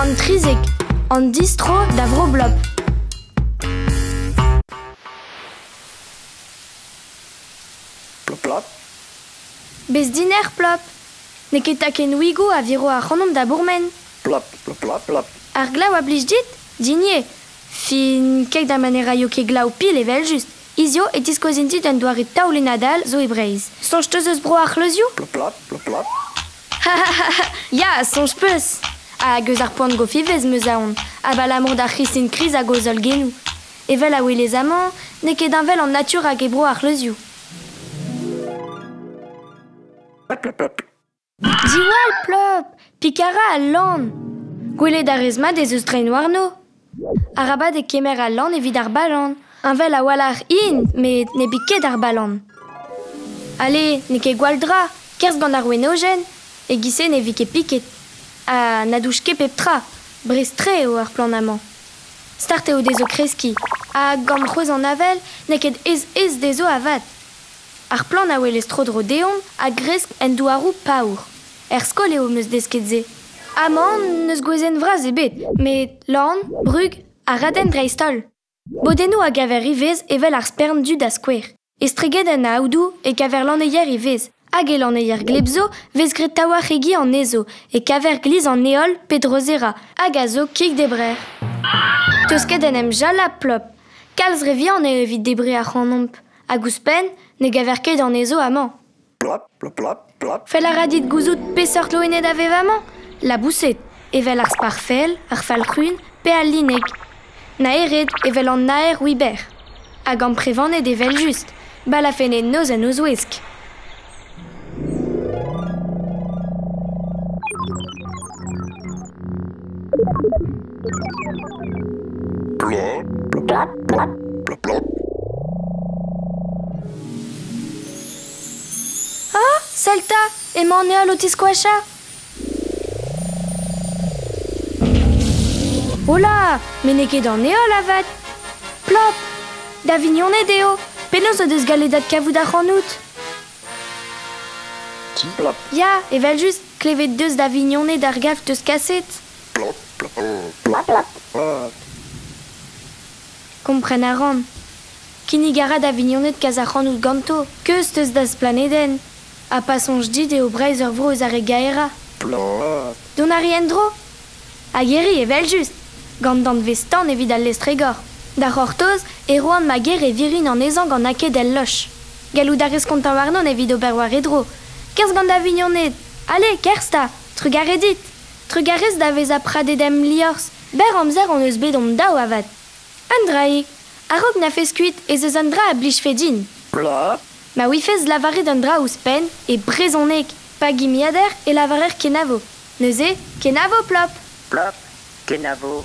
Emañ trizek, an distro da vro blop. Plop plop. Bez diner plop. Ne ket taken ouigo a viro a c'hanom da bourmen. Plop plop plop plop. Ar glav a blij dit? Digné. Fin kek da manera yo ket glav pil evel just. Izio et iskozin dit un doare taoule nadal zo e breiz. Sonj teus eus bro ar c'hleuzio? Plop plop plop plop. Ya, sonj peus. A geus ar poan gofivez meus aon. A ba l'amour da c'hristin kriz a gozol genou. Evel a oe les amants, ne ket un vel en nature hag e bro ar c'hleuzio. Plop plop plop. Diwal plop, pikara al lan. Gwele da rezma des eus drein warno. Araba de kemer al lan evit ar balan. Un vel a wal ar in, met ne biket ar balan. Ale, ne ket gwal dra, kerz gant ar wenogen, e gise ne vi ket piket. A nadouch ket pep tra, brez tre o ar plan amant. Start eo dezo kreski, a gant c'hoaz an avel, ne ket ez dezo avad. Ar plan a wel estrodro deon, a gresk en douarou paour. Skol eo meus desket ze. Amant neus gwezen vraz ebet, met lan, brug, a raden dreistol. Bodeno a gaver ivez evel ar spern du da skwer. Estreget en a aoudou e kaver laneier ivez. Hag e laneier glebzo vez gret taouar egi an ezo e kaver gliz an eol pedrozera hag a zo kik debrer. Teusket en em jala plop. Kalz revian e evit debre ar c'hanomp. Hag ouspen ne gaver ket an ezo amant. Plop plop plop plop. Fel a radit gouzout pesort loenet a vevamañ? La bousset. Evel ar sparfel, ar falcrun, pe al linek. Na ered evel an naer wiber. Hag an prevanet evel just. Balafenet noz en oz ouesk. Plop plop plop plop plop plop. Ah, Salta, emañ an eol o tiskouacha. Hola, mais ne ket an eol avad. Plop, da vignonet eo. Penaos o deus galedat kavout ar c'hanout. Plop Ya, evel just klevet deus da vignonet d'ar gav teus kaset. plop plop plop plop plop. Kompren a ran. Kinnig a ra da vignonet kaz ar c'hanout ganto. Keus teus da splaneden. A pa sonj dit eo breiz ur vro eus ar e gaera. Plop. Don a rien dro. A geri evel just. Gant d'an vestan evit al lestregor. Da c'hortoz, e roan ma ger e virin an ezang an aket el loch. Galou da reskont an warnon evit ober war edro. Kerz gant da vignonet. Ale, kersta, trug a redit. Trug a rez da vez a pradedem liors. Ber amzer an eus bet om daou avad. An draik. A rog na fez kuit ez eus an dra a blij fedin. Plop. Ma ouifez lavaret an dra ouspen e brezonek. Pa gimiader e lavarer kenavo. Neuze, kenavo plop. Plop. Kenavo.